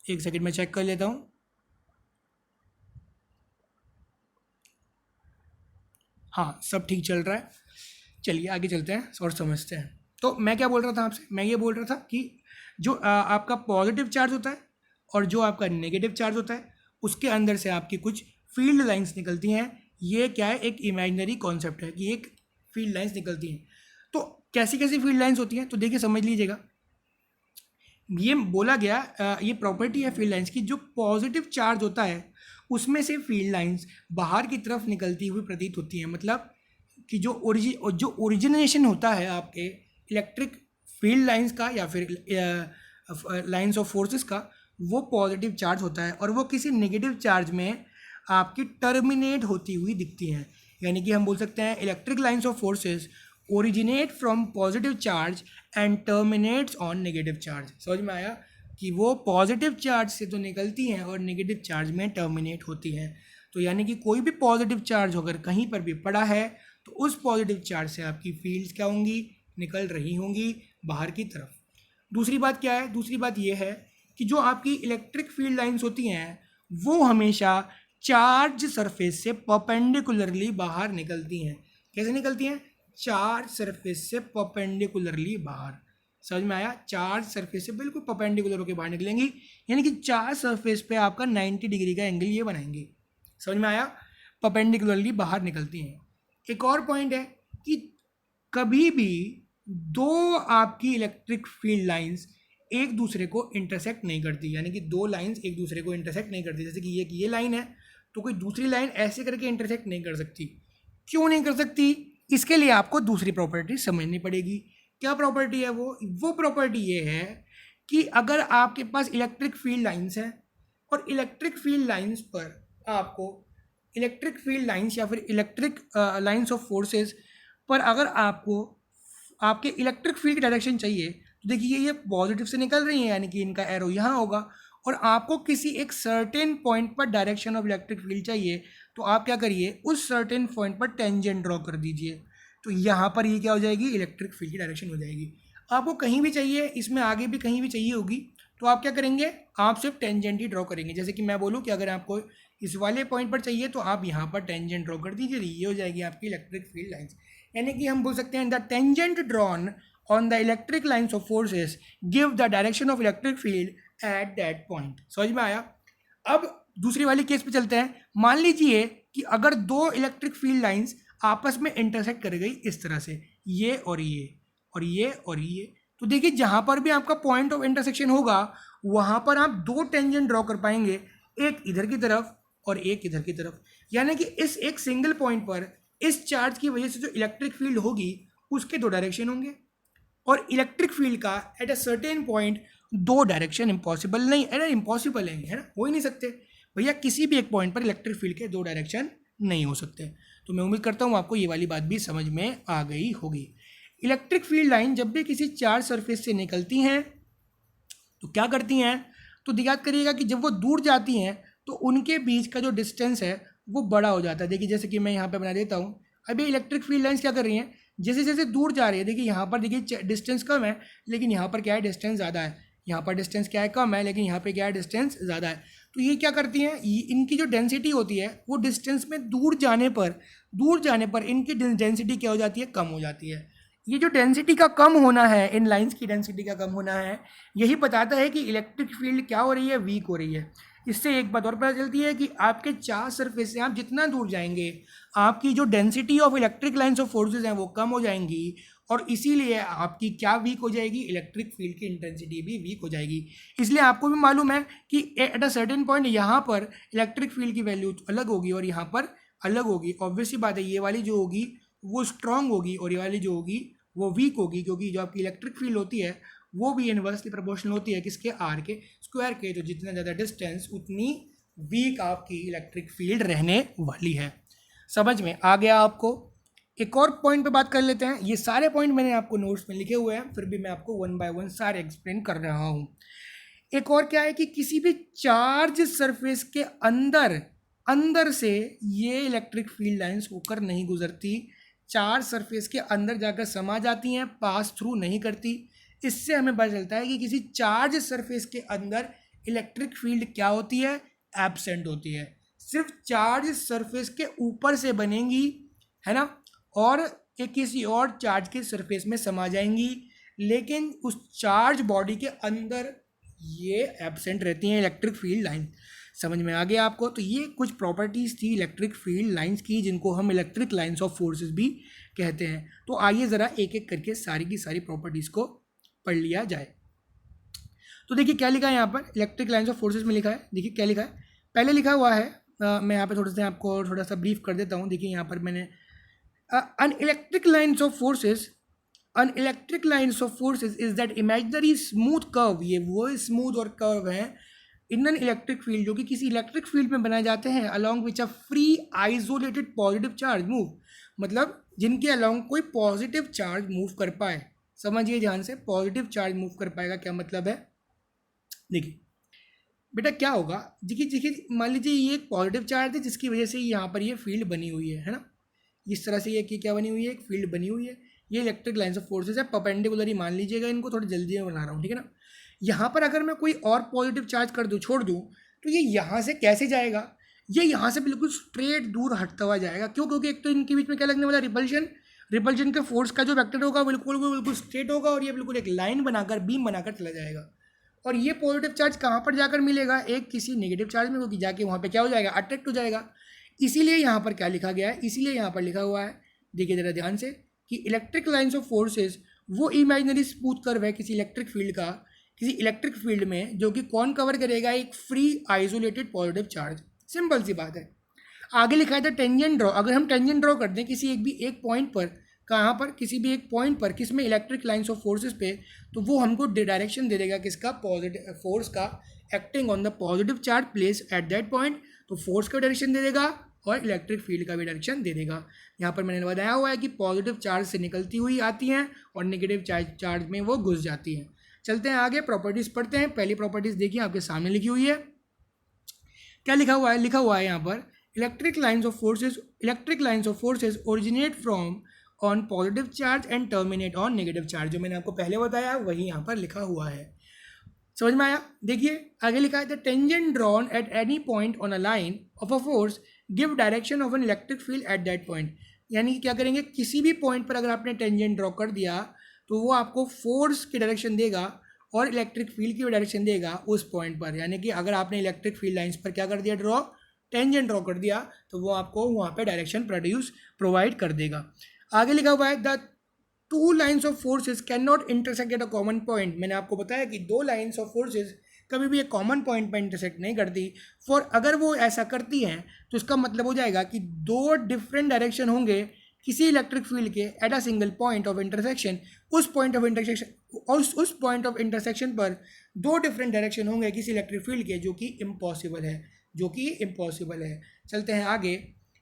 एक सेकेंड में चेक कर लेता हूँ। हाँ, सब ठीक चल रहा है। चलिए आगे चलते हैं और समझते हैं। तो मैं क्या बोल रहा था आपसे, मैं ये बोल रहा था कि जो आपका पॉजिटिव चार्ज होता है और जो आपका नेगेटिव चार्ज होता है, उसके अंदर से आपकी कुछ फील्ड लाइंस निकलती हैं। ये क्या है, एक इमेजिनरी कॉन्सेप्ट है कि एक फील्ड लाइंस निकलती हैं। तो कैसी कैसी फील्ड लाइंस होती हैं, तो देखिए समझ लीजिएगा। ये बोला गया, ये प्रॉपर्टी है फील्ड लाइंस की, जो पॉजिटिव चार्ज होता है उसमें से फील्ड लाइंस बाहर की तरफ निकलती हुई प्रतीत होती हैं। मतलब कि जो ओरिजिनेशन होता है आपके इलेक्ट्रिक फील्ड लाइंस का या फिर लाइंस ऑफ फोर्सेस का, वो पॉजिटिव चार्ज होता है और वो किसी नेगेटिव चार्ज में आपकी टर्मिनेट होती हुई दिखती हैं। यानी कि हम बोल सकते हैं electric lines of forces originate from positive charge and terminates on negative charge. समझ में आया कि वो पॉजिटिव चार्ज से तो निकलती हैं और नेगेटिव चार्ज में टर्मिनेट होती हैं। तो यानी कि कोई भी पॉजिटिव चार्ज अगर कहीं पर भी पड़ा है तो उस पॉजिटिव चार्ज से आपकी फील्ड्स क्या होंगी, निकल रही होंगी बाहर की तरफ। दूसरी बात क्या है, दूसरी बात ये है कि जो आपकी इलेक्ट्रिक फील्ड लाइंस होती हैं वो हमेशा चार्ज सरफेस से परपेंडिकुलरली बाहर निकलती हैं। कैसे निकलती हैं, चार्ज सरफेस से परपेंडिकुलरली बाहर। समझ में आया, चार्ज सरफेस से बिल्कुल परपेंडिकुलर होकर बाहर निकलेंगी, यानी कि चार्ज सरफेस पे आपका 90 डिग्री का एंगल ये बनाएंगे। समझ में आया, परपेंडिकुलरली बाहर निकलती हैं। एक और पॉइंट है कि कभी भी दो आपकी इलेक्ट्रिक फील्ड लाइंस एक दूसरे को इंटरसेक्ट नहीं करती, यानी कि दो लाइंस एक दूसरे को इंटरसेक्ट नहीं करती। जैसे कि ये लाइन है तो कोई दूसरी लाइन ऐसे करके इंटरसेक्ट नहीं कर सकती। क्यों नहीं कर सकती, इसके लिए आपको दूसरी प्रॉपर्टी समझनी पड़ेगी। क्या प्रॉपर्टी है वो प्रॉपर्टी ये है कि अगर आपके पास इलेक्ट्रिक फील्ड लाइंस है और इलेक्ट्रिक फील्ड लाइंस पर आपको इलेक्ट्रिक फील्ड लाइंस या फिर इलेक्ट्रिक लाइंस ऑफ फोर्सेस पर अगर आपको आपके इलेक्ट्रिक फील्ड की डायरेक्शन चाहिए, तो देखिए ये पॉजिटिव से निकल रही है, यानी कि इनका एरो यहाँ होगा, और आपको किसी एक सर्टेन पॉइंट पर डायरेक्शन ऑफ इलेक्ट्रिक फील्ड चाहिए, तो आप क्या करिए, उस सर्टेन पॉइंट पर टेंजेंट ड्रॉ कर दीजिए। तो यहाँ पर ये क्या हो जाएगी, इलेक्ट्रिक फील्ड की डायरेक्शन हो जाएगी। आपको कहीं भी चाहिए, इसमें आगे भी कहीं भी चाहिए होगी, तो आप क्या करेंगे, आप सिर्फ टेंजेंट ही ड्रॉ करेंगे। जैसे कि मैं बोलूँ कि अगर आपको इस वाले पॉइंट पर चाहिए तो आप यहाँ पर टेंजेंट ड्रॉ कर दीजिए, ये हो जाएगी आपकी इलेक्ट्रिक फील्ड लाइंस। यानी कि हम बोल सकते हैं the tangent drawn on the electric lines of forces give the direction of electric field at that point. समझ में आया। अब दूसरी वाली केस पे चलते हैं। मान लीजिए कि अगर दो इलेक्ट्रिक फील्ड लाइंस आपस में इंटरसेक्ट कर गई इस तरह से, ये और ये और ये और ये, तो देखिए जहाँ पर भी आपका पॉइंट ऑफ इंटरसेक्शन होगा वहाँ पर आप दो टेंजेंट ड्रॉ कर पाएंगे, एक इधर की तरफ और एक इधर की तरफ। यानी कि इस एक सिंगल पॉइंट पर इस चार्ज की वजह से जो इलेक्ट्रिक फील्ड होगी उसके दो डायरेक्शन होंगे, और इलेक्ट्रिक फील्ड का एट अ सर्टेन पॉइंट दो डायरेक्शन इम्पॉसिबल नहीं, अरे इम्पॉसिबल है ना, हो ही नहीं सकते भैया, किसी भी एक पॉइंट पर इलेक्ट्रिक फील्ड के दो डायरेक्शन नहीं हो सकते। तो मैं उम्मीद करता हूँ आपको ये वाली बात भी समझ में आ गई होगी। इलेक्ट्रिक फील्ड लाइन जब भी किसी चार्ज सरफेस से निकलती हैं तो क्या करती हैं, तो याद करिएगा कि जब वो दूर जाती हैं तो उनके बीच का जो डिस्टेंस है वो बड़ा हो जाता है। देखिए जैसे कि मैं यहाँ पे बना देता हूँ, अभी इलेक्ट्रिक फील्ड लाइंस क्या कर रही हैं, जैसे जैसे दूर जा रही है, देखिए यहाँ पर देखिए डिस्टेंस कम है लेकिन यहाँ पर क्या है, डिस्टेंस ज़्यादा है, यहाँ पर डिस्टेंस क्या है, कम है, लेकिन यहाँ पे क्या है, डिस्टेंस ज़्यादा है। तो ये क्या करती हैं, इनकी जो डेंसिटी होती है वो डिस्टेंस में दूर जाने पर इनकी डेंसिटी क्या हो जाती है, कम हो जाती है। ये जो डेंसिटी का कम होना है, इन लाइंस की डेंसिटी का कम होना है, यही बताता है कि इलेक्ट्रिक फील्ड क्या हो रही है, वीक हो रही है। इससे एक बात और पता चलती है कि आपके चार्ज सरफेस से आप जितना दूर जाएंगे आपकी जो density of electric lines of forces हैं वो कम हो जाएंगी, और इसीलिए आपकी क्या वीक हो जाएगी, इलेक्ट्रिक फील्ड की इंटेंसिटी भी वीक हो जाएगी। इसलिए आपको भी मालूम है कि एट अ सर्टेन पॉइंट यहाँ पर इलेक्ट्रिक फील्ड की वैल्यू अलग होगी और यहाँ पर अलग होगी। ऑब्वियसली बात है, ये वाली जो होगी वो स्ट्रांग होगी और ये वाली जो होगी वो वीक होगी, क्योंकि जो आपकी इलेक्ट्रिक फील्ड होती है वो भी इनवर्सली प्रोपोर्शनल होती है किसके, आर के स्क्वायर के। तो जितना ज़्यादा डिस्टेंस उतनी वीक आपकी इलेक्ट्रिक फील्ड रहने वाली है। समझ में आ गया आपको? एक और पॉइंट पे बात कर लेते हैं। ये सारे पॉइंट मैंने आपको नोट्स में लिखे हुए हैं, फिर भी मैं आपको वन बाय वन सारे एक्सप्लेन कर रहा हूँ। एक और क्या है कि किसी भी चार्ज सरफेस के अंदर से ये इलेक्ट्रिक फील्ड लाइंस होकर नहीं गुजरती, चार्ज सरफेस के अंदर जाकर समा जाती हैं, पास थ्रू नहीं करती। इससे हमें पता चलता है कि किसी चार्ज सरफेस के अंदर इलेक्ट्रिक फील्ड क्या होती है, एब्सेंट होती है। सिर्फ चार्ज सरफेस के ऊपर से बनेंगी, है ना, और एक किसी और चार्ज के सरफेस में समा जाएंगी, लेकिन उस चार्ज बॉडी के अंदर ये एब्सेंट रहती हैं इलेक्ट्रिक फील्ड लाइन। समझ में आ गया आपको? तो ये कुछ प्रॉपर्टीज़ थी इलेक्ट्रिक फील्ड लाइंस की, जिनको हम इलेक्ट्रिक लाइंस ऑफ फोर्सेस भी कहते हैं। तो आइए ज़रा एक एक करके सारी की सारी प्रॉपर्टीज़ को पढ़ लिया जाए। तो देखिए क्या लिखा है यहाँ पर, इलेक्ट्रिक लाइंस ऑफ फोर्सेस में लिखा है। देखिए क्या लिखा है, पहले लिखा हुआ है, मैं यहाँ पे आपको थोड़ा सा ब्रीफ कर देता हूँ। देखिए यहाँ पर मैंने an electric lines of forces is that imaginary smooth curve, ये वो स्मूथ और कर्व है इन एन इलेक्ट्रिक फील्ड जो कि किसी इलेक्ट्रिक फील्ड में बनाए जाते हैं, along which a free isolated positive charge move, मतलब जिनके अलॉन्ग कोई पॉजिटिव चार्ज मूव कर पाए। समझिए ध्यान से, पॉजिटिव चार्ज मूव कर पाएगा क्या मतलब है। देखिए बेटा क्या होगा, देखिए मान लीजिए ये एक पॉजिटिव चार्ज है जिसकी वजह से यहाँ पर ये फील्ड बनी हुई है ना, इस तरह से ये क्या बनी हुई है, एक फील्ड बनी हुई है। ये इलेक्ट्रिक लाइंस ऑफ फोर्सेस है, परपेंडिकुलर ही मान लीजिएगा इनको, थोड़ी जल्दी में बना रहा हूँ, ठीक है ना। यहाँ पर अगर मैं कोई और पॉजिटिव चार्ज कर दूँ, छोड़ दूँ, तो ये यहाँ से कैसे जाएगा, ये यहाँ से बिल्कुल स्ट्रेट दूर हटता हुआ जाएगा। क्यों? क्योंकि एक तो इनके बीच में क्या लगने वाला, रिपल्जन के फोर्स का जो वेक्टर होगा बिल्कुल स्ट्रेट होगा, और ये बिल्कुल एक लाइन बनाकर, बीम बनाकर चला जाएगा। और ये पॉजिटिव चार्ज कहाँ पर जाकर मिलेगा, एक किसी नेगेटिव चार्ज में, क्योंकि जाके वहाँ पे क्या हो जाएगा, अट्रैक्ट हो जाएगा। इसीलिए यहाँ पर क्या लिखा गया है, इसीलिए यहाँ पर लिखा हुआ है, देखिए जरा ध्यान से, कि इलेक्ट्रिक लाइंस ऑफ फोर्सेस वो इमेजिनरी स्मूथ कर्व है किसी इलेक्ट्रिक फील्ड का, किसी इलेक्ट्रिक फील्ड में, जो कि कौन कवर करेगा, एक free isolated positive charge. Simple सी बात है। आगे लिखा है था टेंजेंट ड्रॉ। अगर हम टेंजेंट ड्रॉ कर दें किसी एक पॉइंट पर, कहाँ पर, किसी भी एक पॉइंट पर, किसमें, इलेक्ट्रिक लाइंस ऑफ फोर्सेस पे, तो वो हमको डायरेक्शन दे देगा किसका, पॉजिटिव फोर्स का, acting on the positive charge place at that point. तो फोर्स का डायरेक्शन दे देगा और इलेक्ट्रिक फील्ड का भी डायरेक्शन दे देगा। यहाँ पर मैंने बताया हुआ है कि पॉजिटिव चार्ज से निकलती हुई आती हैं और नेगेटिव चार्ज में वो घुस जाती हैं। चलते हैं आगे, प्रॉपर्टीज़ पढ़ते हैं। पहली प्रॉपर्टीज़ देखिए आपके सामने लिखी हुई है। क्या लिखा हुआ है, लिखा हुआ है यहाँ पर, electric lines of forces originate from on positive charge and terminate on negative charge. जो मैंने आपको पहले बताया वही यहाँ पर लिखा हुआ है। समझ में आया? देखिए आगे लिखा है, the tangent drawn at any point on a line of a force give direction of an electric field at that point. यानी कि क्या करेंगे, किसी भी पॉइंट पर अगर आपने टेंजेंट ड्रॉ कर दिया तो वो आपको फोर्स की डायरेक्शन देगा और इलेक्ट्रिक फील्ड की भी डायरेक्शन देगा उस पॉइंट पर। यानी कि अगर आपने इलेक्ट्रिक फील्ड लाइंस पर क्या कर दिया, ड्रॉ, टेंजेंट ड्रॉ कर दिया, तो वो आपको वहाँ पे डायरेक्शन प्रोवाइड कर देगा। आगे लिखा हुआ है, the two lines of forces can not intersect at a common point. मैंने आपको बताया कि दो लाइन्स ऑफ फोर्सेज कभी भी एक कॉमन पॉइंट पर इंटरसेक्ट नहीं करती। फॉर अगर वो ऐसा करती हैं तो इसका मतलब हो जाएगा कि दो डिफरेंट डायरेक्शन होंगे किसी इलेक्ट्रिक फील्ड के at a single point of intersection. उस पॉइंट ऑफ इंटरसेक्शन पर दो डिफरेंट डायरेक्शन होंगे किसी इलेक्ट्रिक फील्ड के, जो कि इम्पॉसिबल है। चलते हैं आगे।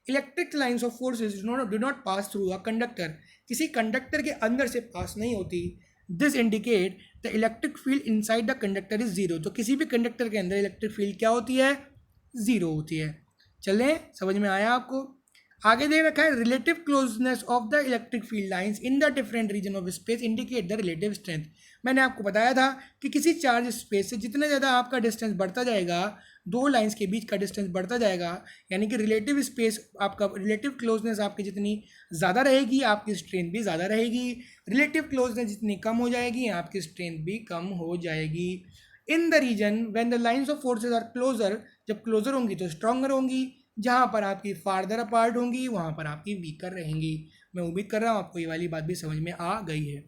Electric lines of forces do not pass through a conductor. किसी कंडक्टर के अंदर से पास नहीं होती। This indicate the electric field inside the conductor is zero. तो किसी भी कंडक्टर के अंदर इलेक्ट्रिक फील्ड क्या होती है, जीरो होती है। चलें, समझ में आया आपको? आगे दे रखा है, relative closeness of the electric field lines in the different region of space indicate the relative strength. मैंने आपको बताया था कि किसी चार्ज स्पेस से जितना ज़्यादा आपका डिस्टेंस बढ़ता जाएगा, दो लाइंस के बीच का डिस्टेंस बढ़ता जाएगा, यानी कि रिलेटिव स्पेस आपका, रिलेटिव क्लोजनेस आपकी जितनी ज़्यादा रहेगी आपकी स्ट्रेंथ भी ज़्यादा रहेगी। रिलेटिव क्लोजनेस जितनी कम हो जाएगी आपकी स्ट्रेंथ भी कम हो जाएगी। In the region when the lines of forces are closer, जब क्लोजर होंगी तो स्ट्रॉन्गर होंगी, जहाँ पर आपकी फार्दर अपार्ट होंगी वहाँ पर आपकी वीकर रहेंगी। मैं उम्मीद कर रहा हूँ आपको ये वाली बात भी समझ में आ गई है।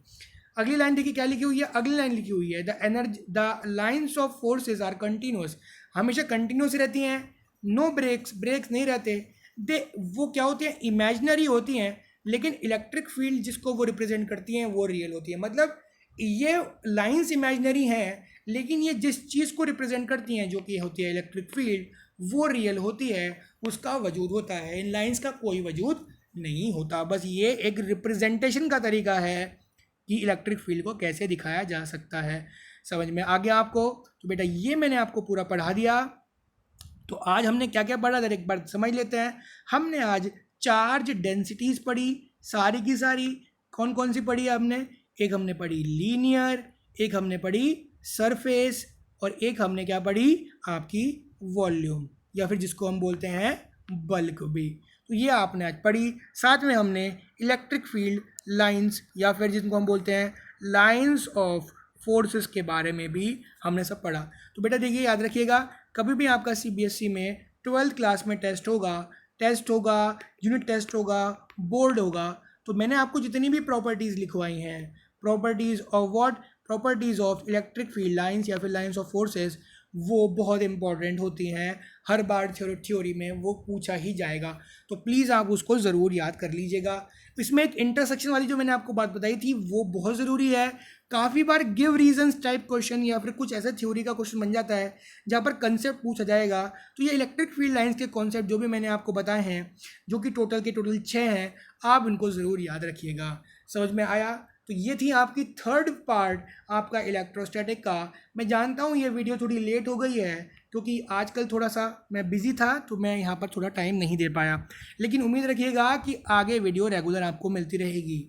अगली लाइन देखिए क्या लिखी हुई है, अगली लाइन लिखी हुई है, the lines of forces are continuous. हमेशा कंटिन्यूस रहती हैं, नो ब्रेक्स नहीं रहते। वो क्या होती हैं, इमेजिनरी होती हैं, लेकिन इलेक्ट्रिक फील्ड जिसको वो रिप्रेजेंट करती हैं वो रियल होती है। मतलब ये लाइंस इमेजिनरी हैं, लेकिन ये जिस चीज़ को रिप्रेजेंट करती हैं जो कि होती है इलेक्ट्रिक फील्ड वो रियल होती है, उसका वजूद होता है। इन लाइंस का कोई वजूद नहीं होता, बस ये एक रिप्रेजेंटेशन का तरीका है कि इलेक्ट्रिक फील्ड को कैसे दिखाया जा सकता है। समझ में आ गया आपको? तो बेटा ये मैंने आपको पूरा पढ़ा दिया। तो आज हमने क्या क्या पढ़ा, एक बार समझ लेते हैं। हमने आज चार्ज डेंसिटीज पढ़ी, सारी की सारी। कौन कौन सी पढ़ी हमने? एक हमने पढ़ी लीनियर, एक हमने पढ़ी सरफेस, और एक हमने क्या पढ़ी? आपकी वॉल्यूम, या फिर जिसको हम बोलते हैं बल्क भी। तो ये आपने आज पढ़ी। साथ में हमने इलेक्ट्रिक फील्ड लाइंस, या फिर जिनको हम बोलते हैं लाइंस ऑफ फोर्सेस के बारे में भी हमने सब पढ़ा। तो बेटा देखिए, याद रखिएगा, कभी भी आपका सीबीएसई में 12th क्लास में टेस्ट होगा, यूनिट टेस्ट होगा, बोर्ड होगा, तो मैंने आपको जितनी भी प्रॉपर्टीज़ लिखवाई हैं, properties of what? Properties of electric field lines या फिर लाइंस ऑफ फोर्सेस, वो बहुत इंपॉर्टेंट होती हैं। हर बार थ्योरी में वो पूछा ही जाएगा, तो प्लीज़ आप उसको ज़रूर याद कर लीजिएगा। इसमें एक इंटरसेक्शन वाली जो मैंने आपको बात बताई थी वो बहुत ज़रूरी है। काफ़ी बार गिव रीजंस टाइप क्वेश्चन या फिर कुछ ऐसा थ्योरी का क्वेश्चन बन जाता है जहाँ पर कंसेप्ट पूछा जाएगा। तो ये इलेक्ट्रिक फील्ड लाइंस के कॉन्सेप्ट जो भी मैंने आपको बताए हैं, जो कि टोटल 6 हैं, आप इनको ज़रूर याद रखिएगा। समझ में आया? तो ये थी आपकी थर्ड पार्ट आपका इलेक्ट्रोस्टैटिक का। मैं जानता हूँ ये वीडियो थोड़ी लेट हो गई है, क्योंकि आजकल थोड़ा सा मैं बिज़ी था, तो मैं यहाँ पर थोड़ा टाइम नहीं दे पाया, लेकिन उम्मीद रखिएगा कि आगे वीडियो रेगुलर आपको मिलती रहेगी।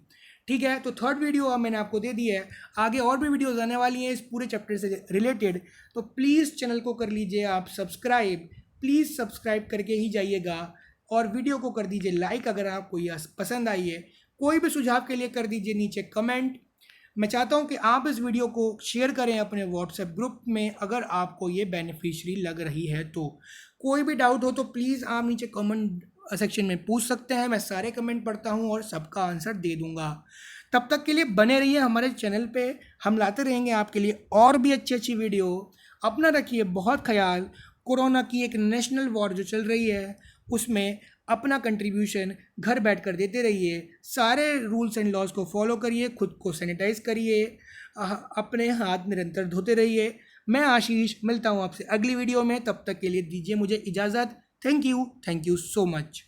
ठीक है, तो थर्ड वीडियो अब मैंने आपको दे दी है। आगे और भी वीडियोज़ आने वाली हैं इस पूरे चैप्टर से रिलेटेड, तो प्लीज़ चैनल को कर लीजिए आप सब्सक्राइब, प्लीज़ सब्सक्राइब करके ही जाइएगा, और वीडियो को कर दीजिए लाइक अगर आपको यह पसंद आई है। कोई भी सुझाव के लिए कर दीजिए नीचे कमेंट। मैं चाहता हूं कि आप इस वीडियो को शेयर करें अपने व्हाट्सएप ग्रुप में अगर आपको ये बेनिफिशियरी लग रही है तो। कोई भी डाउट हो तो प्लीज़ आप नीचे कमेंट सेक्शन में पूछ सकते हैं, मैं सारे कमेंट पढ़ता हूं और सबका आंसर दे दूंगा। तब तक के लिए बने रहिए हमारे चैनल पे, हम लाते रहेंगे आपके लिए और भी अच्छी अच्छी वीडियो। अपना रखिए बहुत ख्याल। कोरोना की एक नेशनल वॉर जो चल रही है, उसमें अपना कंट्रीब्यूशन घर बैठकर देते रहिए। सारे रूल्स एंड लॉज को फॉलो करिए, खुद को सैनिटाइज करिए, अपने हाथ निरंतर धोते रहिए। मैं आशीष मिलता हूँ आपसे अगली वीडियो में, तब तक के लिए दीजिए मुझे इजाज़त। Thank you so much.